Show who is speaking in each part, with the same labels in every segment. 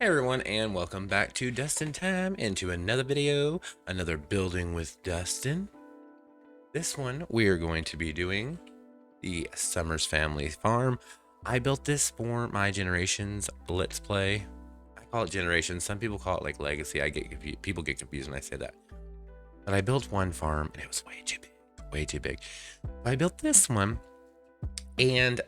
Speaker 1: Hey everyone, and welcome back to Dustin Time and to another video, another building with Dustin. This one we are going to be doing the Summers Family Farm. I built this for my Generations Let's Play. I call it Generations. Some people call it like Legacy. People get confused when I say that. But I built one farm and it was way too big, way too big. I built this one, and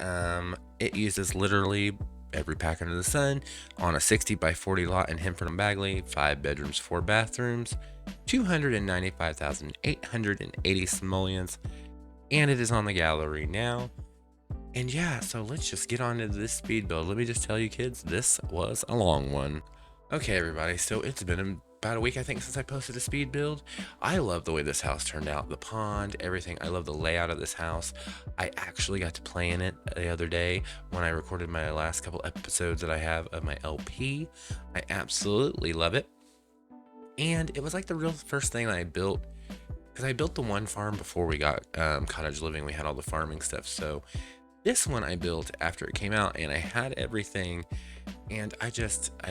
Speaker 1: it uses literally every pack under the sun on a 60 by 40 lot in Hempford and Bagley, 5 bedrooms, 4 bathrooms, 295,880 simoleons, and it is on the gallery now. And yeah, so let's just get on into this speed build. Let me just tell you kids, this was a long one. Okay everybody, so it's been about a week I think since I posted a speed build. I love the way this house turned out, the pond, everything. I love the layout of this house. I actually got to play in it the other day when I recorded my last couple episodes that I have of my LP. I absolutely love it. And it was like the real first thing I built, because I built the one farm before we got Cottage Living. We had all the farming stuff. So this one I built after it came out, and I had everything, and I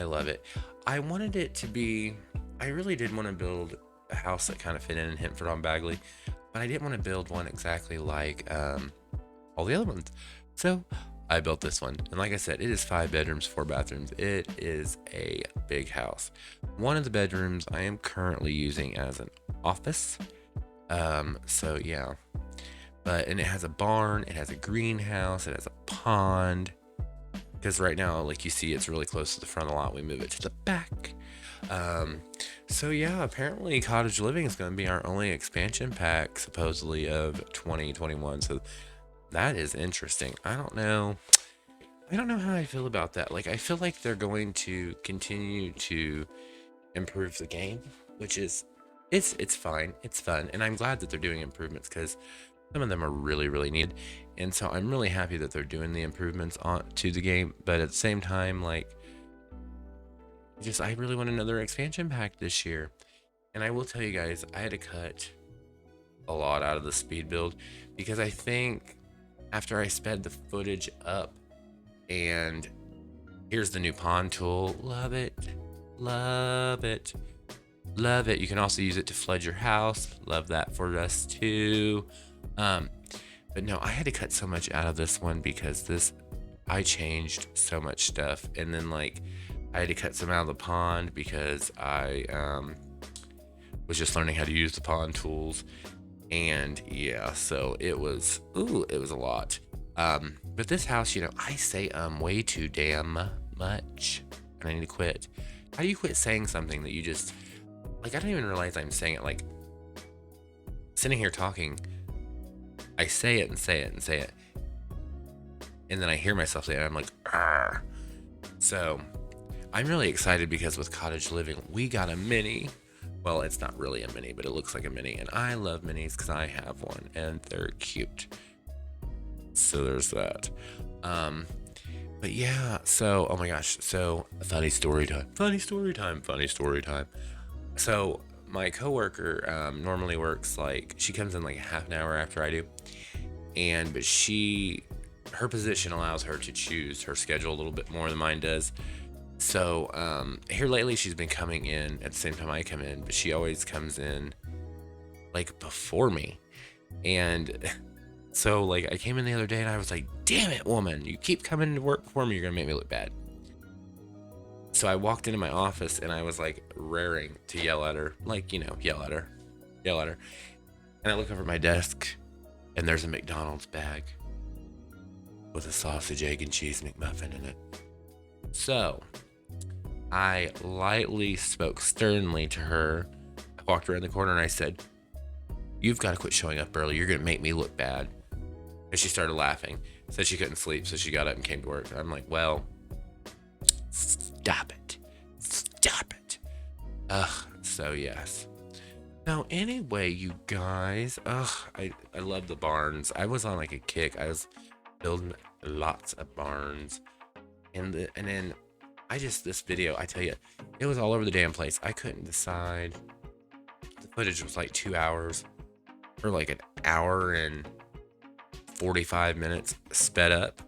Speaker 1: love it. I wanted it to be, I really did want to build a house that kind of fit in Hempford on Bagley, but I didn't want to build one exactly like all the other ones. So I built this one, and like I said, it is 5 bedrooms, 4 bathrooms. It is a big house. One of the bedrooms I am currently using as an office. So yeah. And it has a barn, it has a greenhouse, it has a pond. Because right now, like you see, it's really close to the front of the lot. We move it to the back. So yeah, apparently Cottage Living is going to be our only expansion pack, supposedly, of 2021. So that is interesting. I don't know how I feel about that. Like, I feel like they're going to continue to improve the game, which is, it's fine. It's fun. And I'm glad that they're doing improvements, because some of them are really, really needed. And so I'm really happy that they're doing the improvements to the game. But at the same time, like, I really want another expansion pack this year. And I will tell you guys, I had to cut a lot out of the speed build, because I think after I sped the footage up, and here's the new pond tool. Love it. Love it. Love it. You can also use it to flood your house. Love that for us too. But no, I had to cut so much out of this one, because I changed so much stuff. And then, like, I had to cut some out of the pond because I was just learning how to use the pond tools. And yeah, so it was a lot. But this house, I say way too damn much, and I need to quit. How do you quit saying something that you just, like, I don't even realize I'm saying it. Like, sitting here talking, I say it and say it and say it, and then I hear myself say it, and I'm like, argh. So I'm really excited, because with Cottage Living, we got a mini. Well, it's not really a mini, but it looks like a mini, and I love minis because I have one, and they're cute. So there's that. But yeah, so, oh my gosh, so funny story time. So my coworker normally works, like, she comes in like half an hour after I do, but her position allows her to choose her schedule a little bit more than mine does. So here lately, she's been coming in at the same time I come in, but she always comes in like before me. And so, like, I came in the other day and I was like, damn it, woman, you keep coming to work before me, you're gonna make me look bad. So I walked into my office and I was like raring to yell at her, like, yell at her. And I look over at my desk, and there's a McDonald's bag with a sausage, egg, and cheese McMuffin in it. So I lightly spoke sternly to her. I walked around the corner and I said, you've got to quit showing up early. You're going to make me look bad. And she started laughing. Said she couldn't sleep, so she got up and came to work. I'm like, well, stop it. So yes. Now, anyway, you guys, I love the barns. I was on like a kick. I was building lots of barns. And then this video, I tell you, it was all over the damn place. I couldn't decide. The footage was like 2 hours, or like an hour and 45 minutes sped up.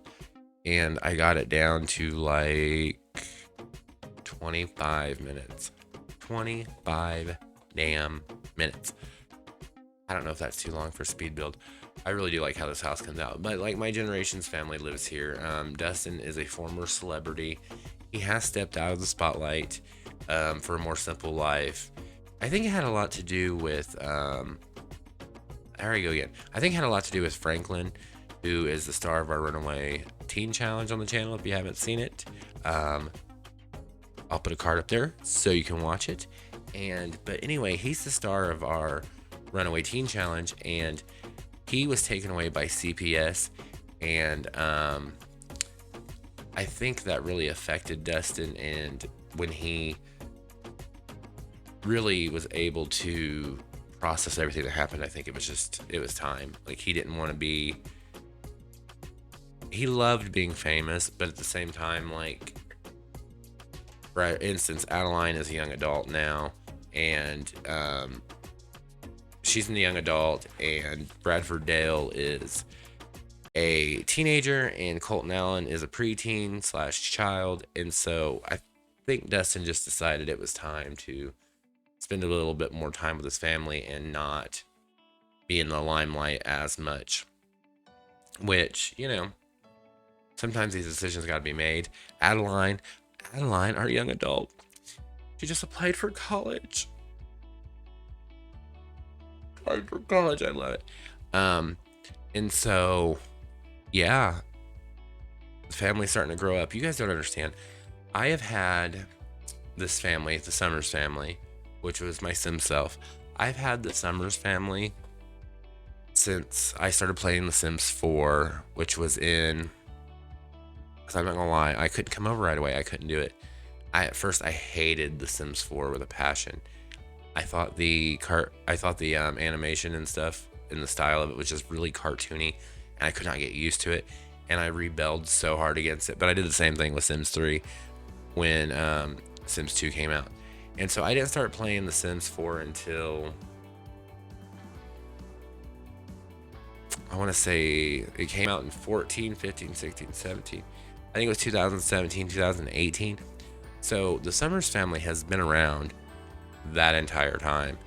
Speaker 1: And I got it down to like 25 minutes. 25 damn minutes. I don't know if that's too long for speed build. I really do like how this house comes out, but like my generation's family lives here. Dustin is a former celebrity. He has stepped out of the spotlight for a more simple life. I think it had a lot to do with there we go again. I think it had a lot to do with Franklin, who is the star of our Runaway Teen Challenge on the channel. If you haven't seen it, I'll put a card up there so you can watch it. But anyway, he's the star of our Runaway Teen Challenge, and he was taken away by CPS, and I think that really affected Dustin. And when he really was able to process everything that happened, I think it was time. Like, he didn't want to be, he loved being famous, but at the same time, like, for instance, Adeline is a young adult now, and she's in the young adult, and Bradford Dale is a teenager, and Colton Allen is a preteen / child. And so I think Dustin just decided it was time to spend a little bit more time with his family and not be in the limelight as much, which, you know, sometimes these decisions got to be made. Adeline, our young adult, she just applied for college. I love it. And so, yeah, the family's starting to grow up. You guys don't understand. I have had this family, the Summers family, which was my sim self. I've had the Summers family since I started playing The Sims 4, which was in, because I'm not gonna lie, I couldn't come over right away. I couldn't do it. At first I hated The Sims 4 with a passion. I thought the animation and stuff and the style of it was just really cartoony, and I could not get used to it, and I rebelled so hard against it. But I did the same thing with Sims 3 when Sims 2 came out. And so I didn't start playing The Sims 4 until, I want to say it came out in 14, 15, 16, 17. I think it was 2017, 2018. So the Summers family has been around that entire time,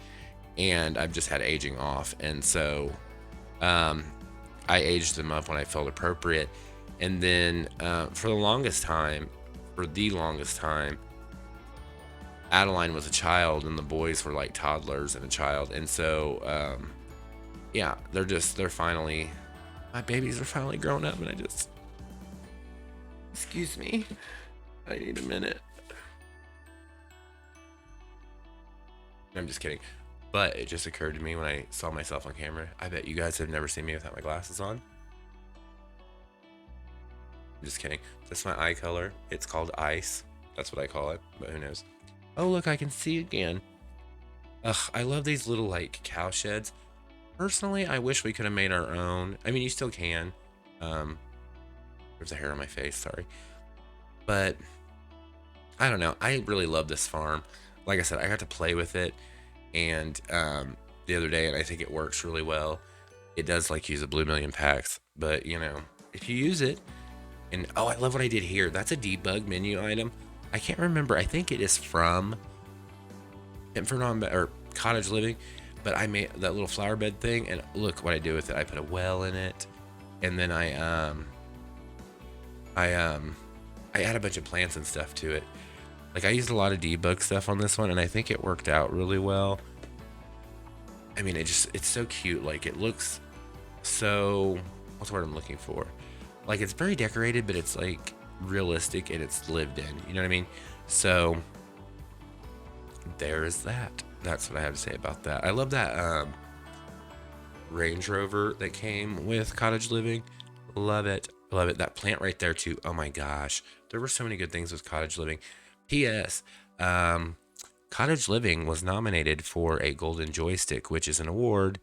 Speaker 1: and I've just had aging off. And so I aged them up when I felt appropriate. And then for the longest time, Adeline was a child, and the boys were like toddlers and a child. And so, yeah, they're finally, my babies are finally grown up, and excuse me, I need a minute. I'm just kidding. But it just occurred to me when I saw myself on camera, I bet you guys have never seen me without my glasses on. I'm just kidding. That's my eye color. It's called ice. That's what I call it, but who knows. Oh, look, I can see again. Ugh, I love these little, like, cow sheds. Personally, I wish we could have made our own. I mean, you still can. There's a hair on my face, sorry. But, I don't know. I really love this farm. Like I said, I got to play with it, and the other day, and I think it works really well. It does, like, use a Blue Million packs, but, you know, if you use it, and, oh, I love what I did here. That's a debug menu item. I can't remember. I think it is from Cottage Living, but I made that little flower bed thing, and look what I do with it. I put a well in it, and then I add a bunch of plants and stuff to it. Like, I used a lot of debug stuff on this one, and I think it worked out really well. I mean, it's so cute. Like, it looks so, what's the word I'm looking for? Like, it's very decorated, but it's like realistic, and it's lived in, you know what I mean? So there is that. That's what I have to say about that. I love that Range Rover that came with Cottage Living. Love it. That plant right there too. Oh my gosh, there were so many good things with Cottage Living. P.S. Cottage Living was nominated for a Golden Joystick, which is an award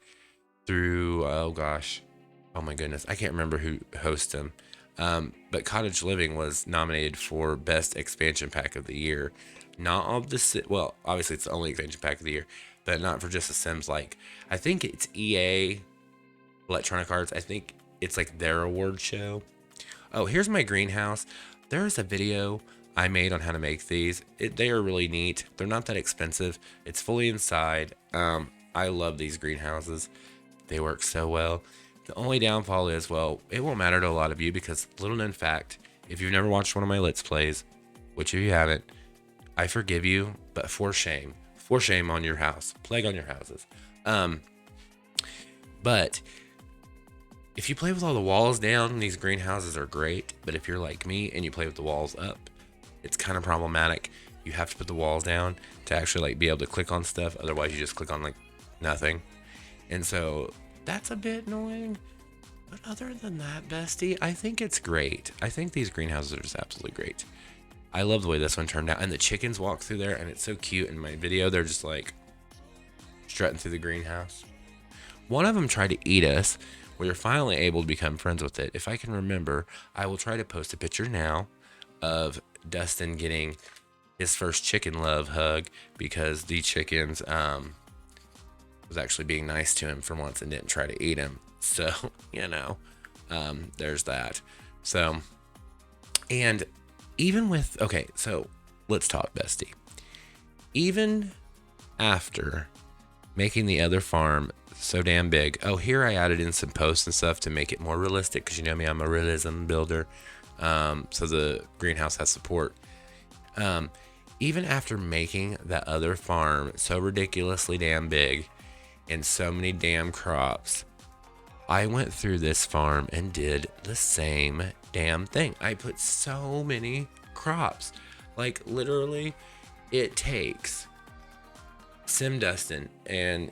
Speaker 1: through, oh my goodness, I can't remember who hosts them. But Cottage Living was nominated for Best Expansion Pack of the Year. Not of the, well, obviously it's the only expansion pack of the year, but not for just the Sims. Like, I think it's EA, Electronic Arts. I think it's like their award show. Oh, here's my greenhouse. There is a video I made on how to make these. They are really neat. They're not that expensive. It's fully inside. I love these greenhouses. They work so well. The only downfall is, well, it won't matter to a lot of you because, little known fact, if you've never watched one of my Let's Plays, which if you haven't, I forgive you, but for shame on your house, plague on your houses. But if you play with all the walls down, these greenhouses are great. But if you're like me and you play with the walls up, it's kind of problematic. You have to put the walls down to actually like be able to click on stuff. Otherwise, you just click on like nothing. And so that's a bit annoying. But other than that, bestie, I think it's great. I think these greenhouses are just absolutely great. I love the way this one turned out. And the chickens walk through there, and it's so cute. In my video, they're just like strutting through the greenhouse. One of them tried to eat us. We were finally able to become friends with it. If I can remember, I will try to post a picture now of Dustin getting his first chicken love hug because the chickens was actually being nice to him for once and didn't try to eat him. So, there's that. So, and even with, okay, so let's talk, bestie. Even after making the other farm so damn big, here I added in some posts and stuff to make it more realistic because you know me, I'm a realism builder. So the greenhouse has support. Even after making that other farm so ridiculously damn big and so many damn crops, I went through this farm and did the same damn thing. I put so many crops. Like literally, it takes Dustin and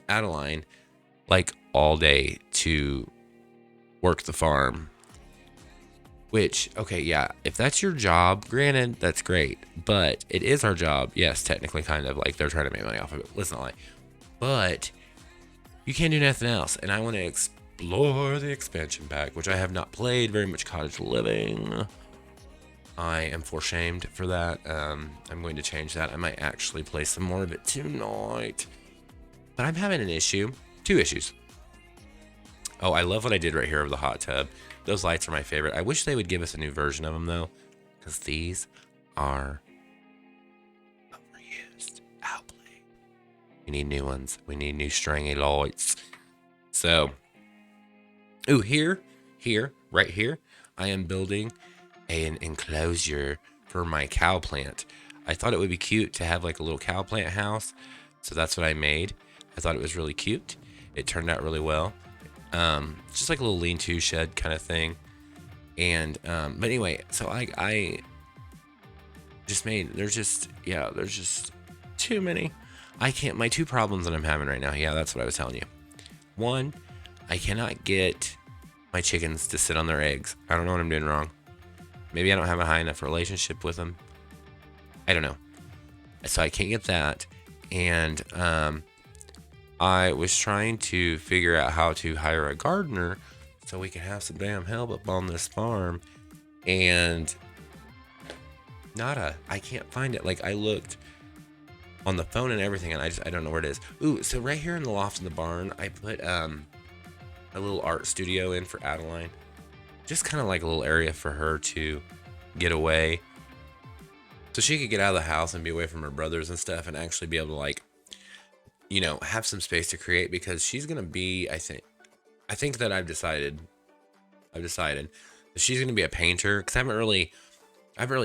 Speaker 1: Adeline like all day to work the farm. Which, okay, yeah, if that's your job, granted, that's great. But it is our job. Yes, technically, kind of like they're trying to make money off of it. Let's not lie. But you can't do nothing else. And I want to explore the expansion pack, which I have not played very much Cottage Living. I am shamed for that. I'm going to change that. I might actually play some more of it tonight. But I'm having an issue. 2 issues. Oh, I love what I did right here of the hot tub. Those lights are my favorite. I wish they would give us a new version of them, though. Because these are overused. Outplayed. We need new ones. We need new stringy lights. So, right here, I am building an enclosure for my cow plant. I thought it would be cute to have like a little cow plant house. So that's what I made. I thought it was really cute. It turned out really well. Just like a little lean-to shed kind of thing. And, but anyway, so I just made, there's just too many. My 2 problems that I'm having right now. Yeah, that's what I was telling you. 1, I cannot get my chickens to sit on their eggs. I don't know what I'm doing wrong. Maybe I don't have a high enough relationship with them. I don't know. So I can't get that. And, I was trying to figure out how to hire a gardener so we can have some damn help up on this farm. And I can't find it. Like I looked on the phone and everything, and I don't know where it is. Ooh, so right here in the loft in the barn, I put a little art studio in for Adeline. Just kind of like a little area for her to get away. So she could get out of the house and be away from her brothers and stuff and actually be able to like, have some space to create because she's going to be, I think that I've decided that she's going to be a painter because I haven't really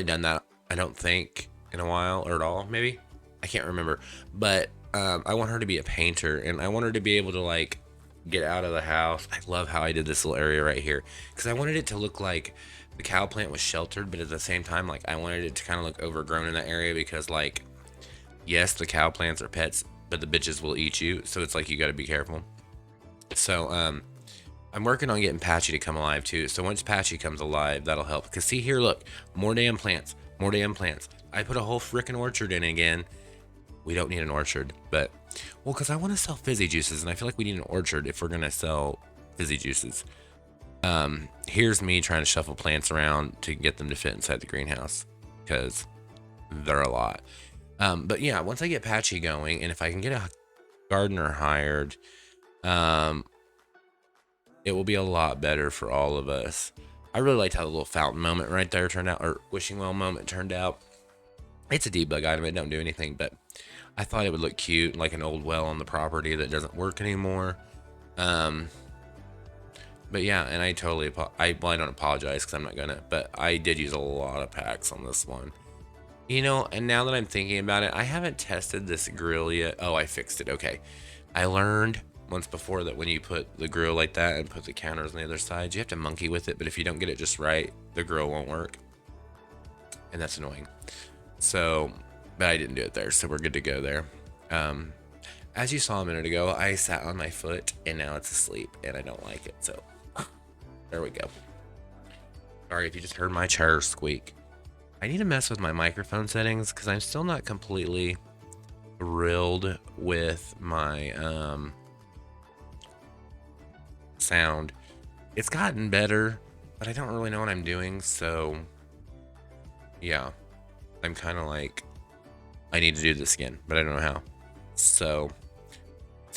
Speaker 1: done that. I don't think in a while or at all, maybe. I can't remember, but I want her to be a painter and I want her to be able to like get out of the house. I love how I did this little area right here because I wanted it to look like the cow plant was sheltered, but at the same time, like I wanted it to kind of look overgrown in that area because like, yes, the cow plants are pets, but the bitches will eat you. So it's like, you got to be careful. So, I'm working on getting Patchy to come alive too. So once Patchy comes alive, that'll help. Because see here, look, more damn plants. I put a whole frickin' orchard in again. We don't need an orchard, but, well, because I want to sell fizzy juices, and I feel like we need an orchard if we're going to sell fizzy juices. Here's me trying to shuffle plants around to get them to fit inside the greenhouse, because they're a lot. But yeah, once I get Patchy going, and if I can get a gardener hired, it will be a lot better for all of us. I really liked how the little fountain moment right there turned out, or wishing well moment turned out. It's a debug item, it don't do anything, but I thought it would look cute, like an old well on the property that doesn't work anymore. But yeah, and I totally, I don't apologize because I'm not gonna, but I did use a lot of packs on this one. You know, and now that I'm thinking about it, I haven't tested this grill yet. Oh, I fixed it. Okay. I learned once before that when you put the grill like that and put the counters on the other side, you have to monkey with it, but if you don't get it just right, the grill won't work. And that's annoying. So, but I didn't do it there, so we're good to go there. As you saw a minute ago, I sat on my foot and now it's asleep and I don't like it. So, there we go. Sorry if you just heard my chair squeak. I need to mess with my microphone settings because I'm still not completely thrilled with my sound. It's gotten better, but I don't really know what I'm doing, so yeah, I'm kind of like, I need to do this again, but I don't know how. So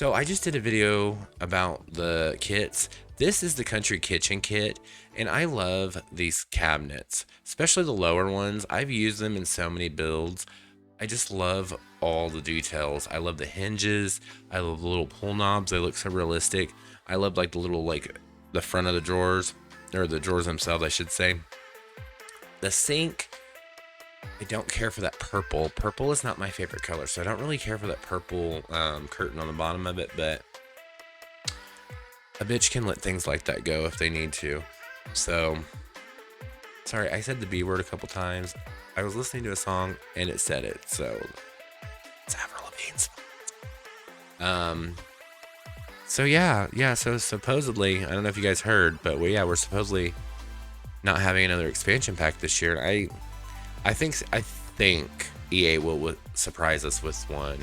Speaker 1: I just did a video about the kits. This is the Country Kitchen kit, and I love these cabinets, especially the lower ones. I've used them in so many builds. I just love all the details. I love the hinges. I love the little pull knobs. They look so realistic. I love like the little, like the front of the drawers, or the drawers themselves, I should say. The sink, I don't care for that purple. Purple is not my favorite color, so I don't really care for that purple curtain on the bottom of it, but a bitch can let things like that go if they need to. So, sorry, I said the B word a couple times. I was listening to a song and it said it, so it's Avril Lavigne's. So yeah, so supposedly, I don't know if you guys heard, but we're supposedly not having another expansion pack this year. I think EA will surprise us with one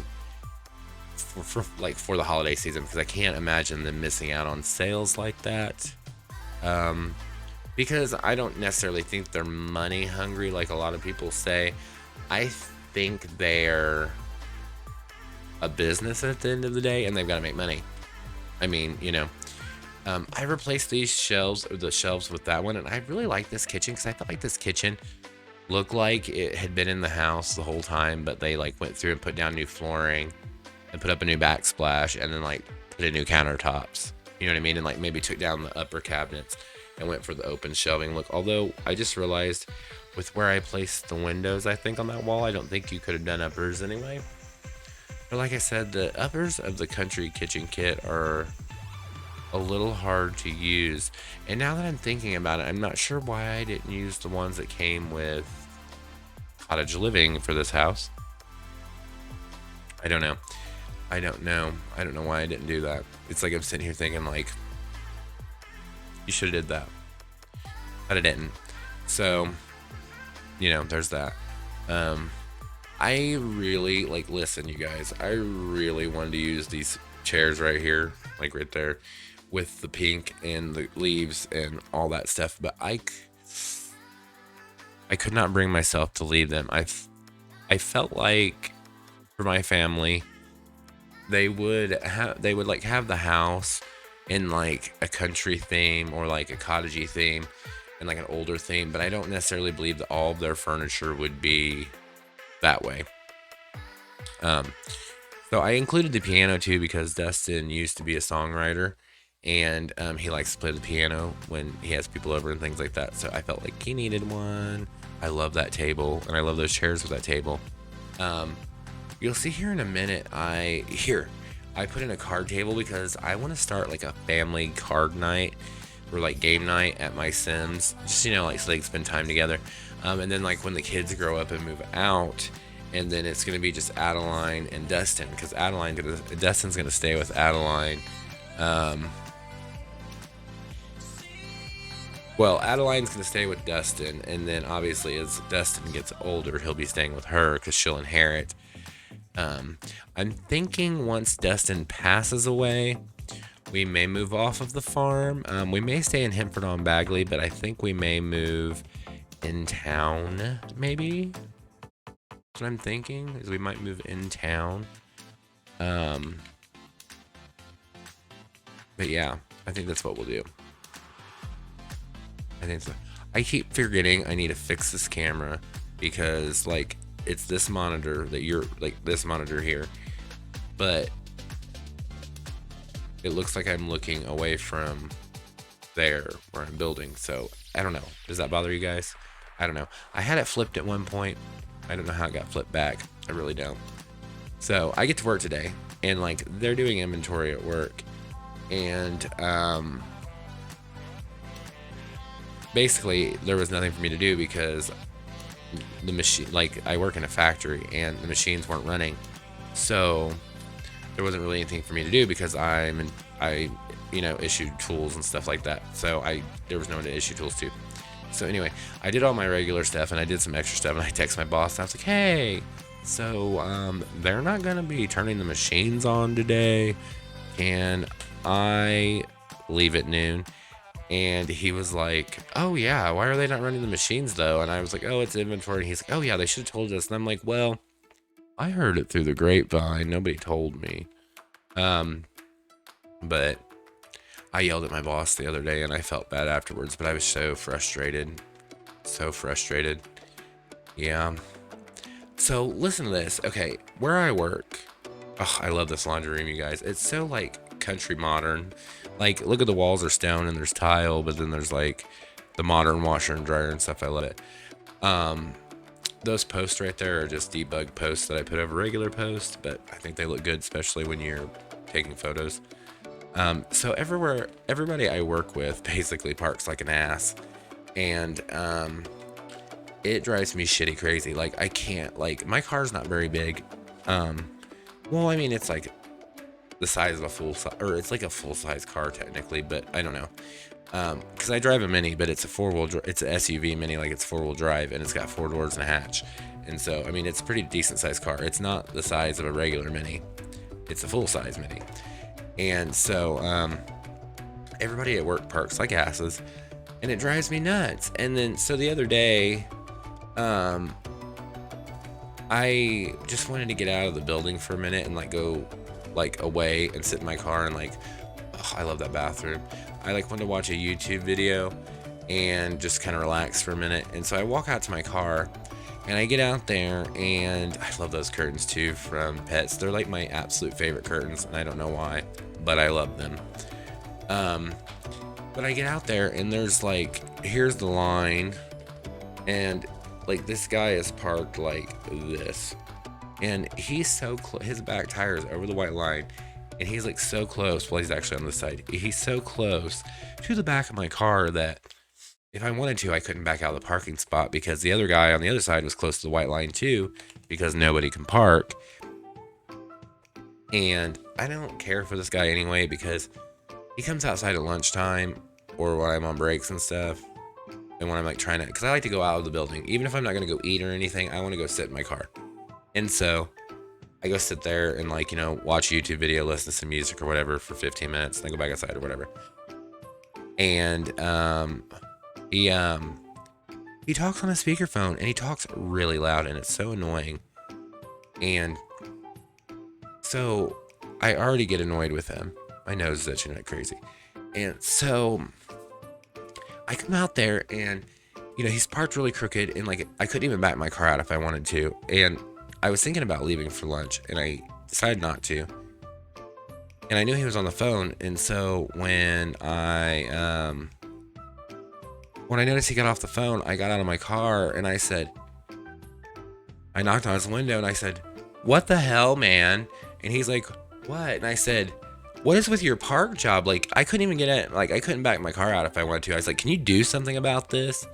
Speaker 1: for the holiday season, because I can't imagine them missing out on sales like that. Because I don't necessarily think they're money hungry like a lot of people say. I think they're a business at the end of the day, and they've got to make money. I mean, you know, I replaced the shelves with that one, and I really like this kitchen because I felt like this kitchen looked like it had been in the house the whole time, but they like went through and put down new flooring and put up a new backsplash and then like put in new countertops. You know what I mean? And like maybe took down the upper cabinets and went for the open shelving look. Although I just realized with where I placed the windows, I think on that wall, I don't think you could have done uppers anyway. But like I said, the uppers of the Country Kitchen kit are a little hard to use. And now that I'm thinking about it, I'm not sure why I didn't use the ones that came with Cottage Living for this house. I don't know. I don't know why I didn't do that. It's like I'm sitting here thinking like, you should have did that. But I didn't. So, you know, there's that. I really, like, listen, you guys, I really wanted to use these chairs right here, like right there, with the pink and the leaves and all that stuff, but I could not bring myself to leave them. I felt like for my family, they would like have the house in like a country theme or like a cottagey theme and like an older theme, but I don't necessarily believe that all of their furniture would be that way. So I included the piano too because Dustin used to be a songwriter, and he likes to play the piano when he has people over and things like that. So I felt like he needed one. I love that table, and I love those chairs with that table. You'll see here in a minute, I put in a card table because I want to start like a family card night or like game night at my Sims, just, you know, like so they can spend time together. And then like when the kids grow up and move out, and then it's gonna be just Adeline and Dustin, because Dustin's gonna stay with Adeline. Well, Adeline's gonna stay with Dustin, and then obviously as Dustin gets older, he'll be staying with her because she'll inherit. I'm thinking once Dustin passes away, we may move off of the farm. We may stay in Hempford-on-Bagley, but I think we may move in town, maybe. That's what I'm thinking, is we might move in town. But yeah, I think that's what we'll do. I think so. I keep forgetting I need to fix this camera because like it's this monitor that you're like this monitor here, but it looks like I'm looking away from there where I'm building. So I don't know. Does that bother you guys? I don't know. I had it flipped at one point. I don't know how it got flipped back. I really don't. So I get to work today, and like they're doing inventory at work, and basically there was nothing for me to do because the machine, like I work in a factory and the machines weren't running, so there wasn't really anything for me to do because I issued tools and stuff like that. So there was no one to issue tools to. So anyway, I did all my regular stuff and I did some extra stuff, and I texted my boss and I was like, hey, so they're not gonna be turning the machines on today, can I leave at noon? And he was like, oh yeah, why are they not running the machines though? And I was like, oh, it's inventory. And he's like, oh yeah, they should have told us. And I'm like, well, I heard it through the grapevine, nobody told me. But I yelled at my boss the other day and I felt bad afterwards, but I was so frustrated. Yeah. So listen to this. Okay, where I work, oh, I love this laundry room, you guys. It's so like country modern. Like, look at the walls are stone and there's tile, but then there's like the modern washer and dryer and stuff. I love it. Those posts right there are just debug posts that I put over regular posts, but I think they look good, especially when you're taking photos. So everybody I work with basically parks like an ass, and it drives me shitty crazy. Like, I can't, like, my car's not very big. Well, I mean, it's like the size of a full size, or it's like a full size car technically, but I don't know. Because I drive a Mini, but it's a it's an SUV Mini, like it's 4-wheel drive, and it's got 4 doors and a hatch. And so, I mean, it's a pretty decent sized car. It's not the size of a regular Mini. It's a full size Mini. And so, everybody at work parks like asses, and it drives me nuts. And then, so the other day, I just wanted to get out of the building for a minute and like go like away and sit in my car and like, oh, I love that bathroom. I like wanted to watch a YouTube video and just kind of relax for a minute. And so I walk out to my car and I get out there, and I love those curtains too from Pets. They're like my absolute favorite curtains, and I don't know why, but I love them. But I get out there and there's like, here's the line, and like this guy is parked like this, and he's so close, his back tire is over the white line, and he's like so close, well, he's actually on this side, he's so close to the back of my car that if I wanted to, I couldn't back out of the parking spot because the other guy on the other side was close to the white line too, because nobody can park. And I don't care for this guy anyway, because he comes outside at lunchtime or when I'm on breaks and stuff, and when I'm like trying to, because I like to go out of the building, even if I'm not going to go eat or anything, I want to go sit in my car. And so I go sit there and like, you know, watch a YouTube video, listen to some music or whatever for 15 minutes, then go back outside or whatever. And he talks on a speakerphone, and he talks really loud, and it's so annoying. And so I already get annoyed with him. My nose is itching like crazy. And so I come out there, and you know, he's parked really crooked, and like I couldn't even back my car out if I wanted to. And I was thinking about leaving for lunch, and I decided not to. And I knew he was on the phone, and so when I noticed he got off the phone, I got out of my car and I knocked on his window and I said, "What the hell, man?" And he's like, "What?" And I said, "What is with your park job? Like, I couldn't even I couldn't back my car out if I wanted to." I was like, "Can you do something about this?"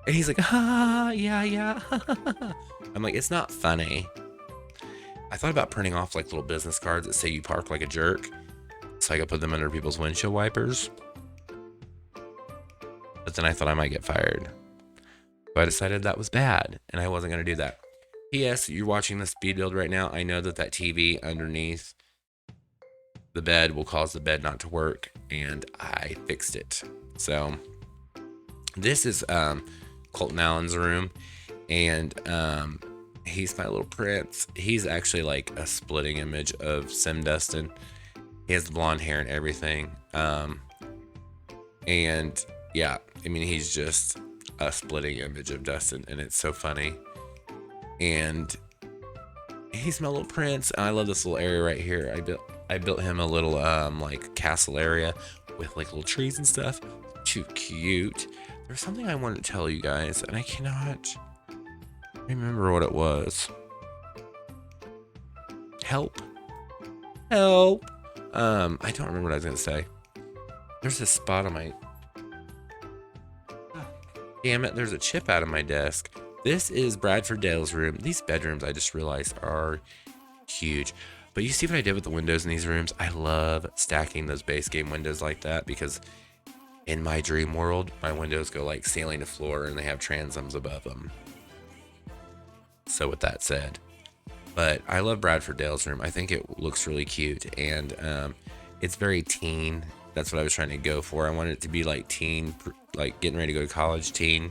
Speaker 1: And he's like, yeah. I'm like, "It's not funny." I thought about printing off like little business cards that say you park like a jerk, so I could put them under people's windshield wipers. But then I thought I might get fired. So I decided that was bad, and I wasn't going to do that. P.S. You're watching the speed build right now. I know that TV underneath the bed will cause the bed not to work, and I fixed it. So this is Colton Allen's room, and he's my little prince. He's actually like a splitting image of Dustin. He has the blonde hair and everything. And yeah, I mean, he's just a splitting image of Dustin, and it's so funny. And he's my little prince. And I love this little area right here. I built him a little like castle area with like little trees and stuff. Too cute. There's something I wanted to tell you guys, and I cannot remember what it was. Help. I don't remember what I was gonna say. There's this spot on my... Damn it, there's a chip out of my desk. This is Bradford Dale's room. These bedrooms, I just realized, are huge. But you see what I did with the windows in these rooms? I love stacking those base game windows like that, because in my dream world, my windows go like ceiling to floor and they have transoms above them. So with that said, but I love Bradford Dale's room. I think it looks really cute, and it's very teen. That's what I was trying to go for. I wanted it to be like teen, like getting ready to go to college teen.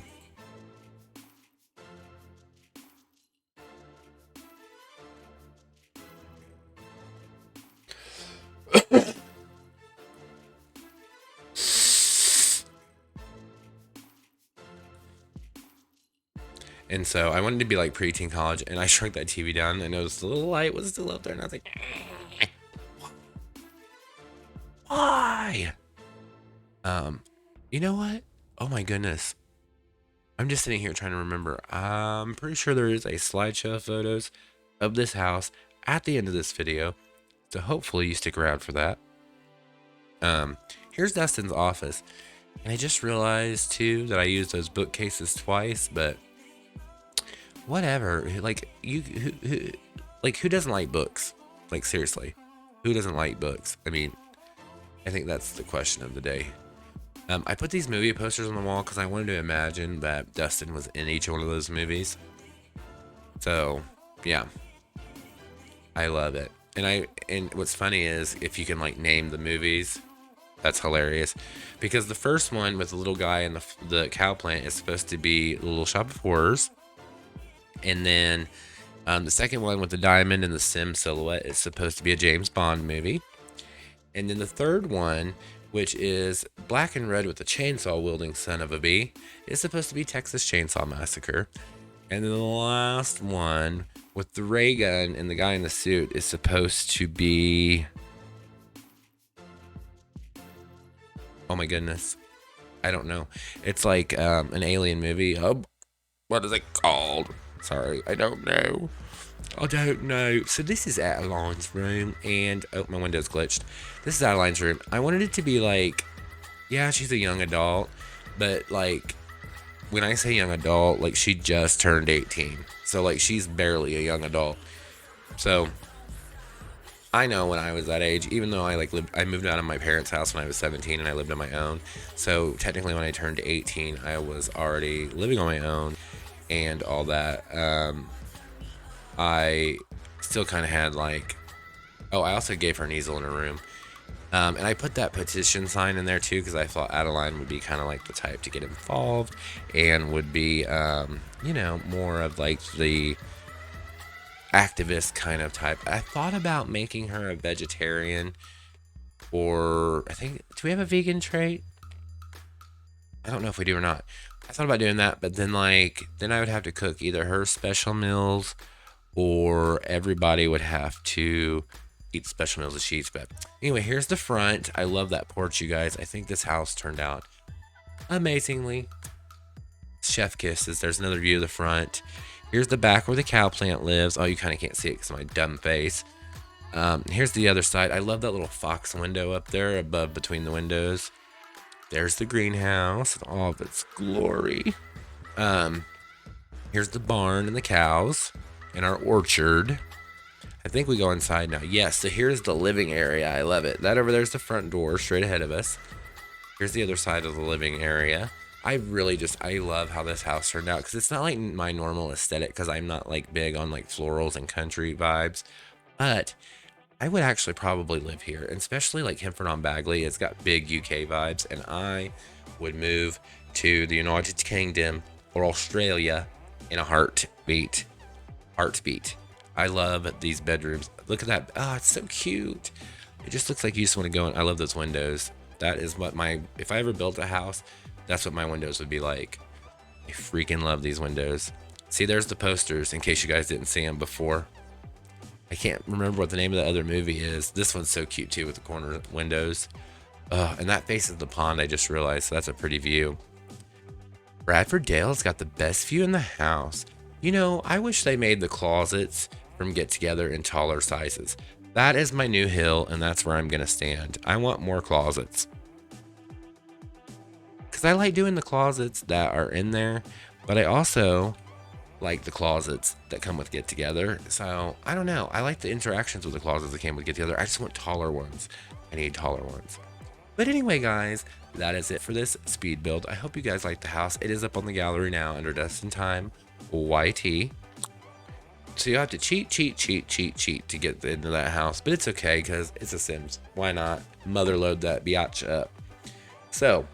Speaker 1: And so I wanted to be like preteen college, and I shrunk that TV down. I noticed the little light was still up there, and I was like, why? You know what? Oh my goodness. I'm just sitting here trying to remember. I'm pretty sure there is a slideshow of photos of this house at the end of this video. So hopefully you stick around for that. Here's Dustin's office. And I just realized too that I used those bookcases twice, but whatever. Like who doesn't like books? Like seriously, who doesn't like books? I mean, I think that's the question of the day. I put these movie posters on the wall because I wanted to imagine that Dustin was in each one of those movies. So yeah, I love it. And what's funny is if you can like name the movies, that's hilarious. Because the first one with the little guy and the cow plant is supposed to be Little Shop of Horrors. And then the second one with the diamond and the Sim silhouette is supposed to be a James Bond movie. And then the third one, which is black and red with the chainsaw wielding son of a bee, is supposed to be Texas Chainsaw Massacre. And then the last one with the ray gun and the guy in the suit is supposed to be... Oh my goodness. I don't know. It's like an alien movie. What is it called? Sorry, I don't know. So this is Adeline's room, and oh, my window's glitched. This is Adeline's room. I wanted it to be like, yeah, she's a young adult, but like, when I say young adult, like she just turned 18. So like she's barely a young adult. So I know when I was that age, even though I moved out of my parents' house when I was 17 and I lived on my own. So technically when I turned 18, I was already living on my own and all that. I still kind of had like, oh, I also gave her an easel in her room. And I put that petition sign in there too because I thought Adeline would be kind of like the type to get involved and would be, you know, more of like the activist kind of type. I thought about making her a vegetarian, or I think, do we have a vegan trait? I don't know if we do or not. I thought about doing that, but then I would have to cook either her special meals or everybody would have to eat special meals that she eats. But anyway, here's the front. I love that porch, you guys. I think this house turned out amazingly. Chef kisses. There's another view of the front. Here's the back where the cow plant lives. Oh, you kind of can't see it because of my dumb face. Here's the other side. I love that little fox window up there above between the windows. There's the greenhouse in all of its glory. Here's the barn and the cows and our orchard. I think we go inside now. Yes, so here's the living area. I love it. That over there's the front door straight ahead of us. Here's the other side of the living area. I love how this house turned out because it's not like my normal aesthetic because I'm not like big on like florals and country vibes. But I would actually probably live here, and especially like Hempford on Bagley. It's got big UK vibes, and I would move to the United Kingdom or Australia in a heartbeat. I love these bedrooms. Look at that. Oh, it's so cute. It just looks like you just want to go in. I love those windows. That is what if I ever built a house, that's what my windows would be like. I freaking love these windows. See, there's the posters in case you guys didn't see them before. I can't remember what the name of the other movie is. This one's so cute too with the corner windows. And that faces the pond, I just realized, so that's a pretty view. Bradford Dale's got the best view in the house. You know, I wish they made the closets from Get Together in taller sizes. That is my new hill, and that's where I'm gonna stand. I want more closets. Because I like doing the closets that are in there, but I also like the closets that come with Get Together. So I don't know. I like the interactions with the closets that came with Get Together. I just want taller ones. I need taller ones. But anyway, guys, that is it for this speed build. I hope you guys like the house. It is up on the gallery now under DustinTimeYT. So you have to cheat to get into that house. But it's okay because it's a Sims. Why not motherload that biatch up? So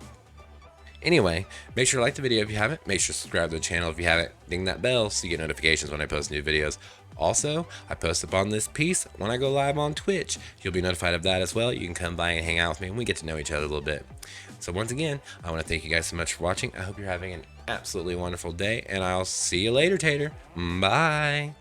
Speaker 1: anyway, make sure to like the video if you haven't. Make sure to subscribe to the channel if you haven't. Ding that bell so you get notifications when I post new videos. Also, I post up on this piece when I go live on Twitch. You'll be notified of that as well. You can come by and hang out with me and we get to know each other a little bit. So once again, I want to thank you guys so much for watching. I hope you're having an absolutely wonderful day and I'll see you later, Tater. Bye.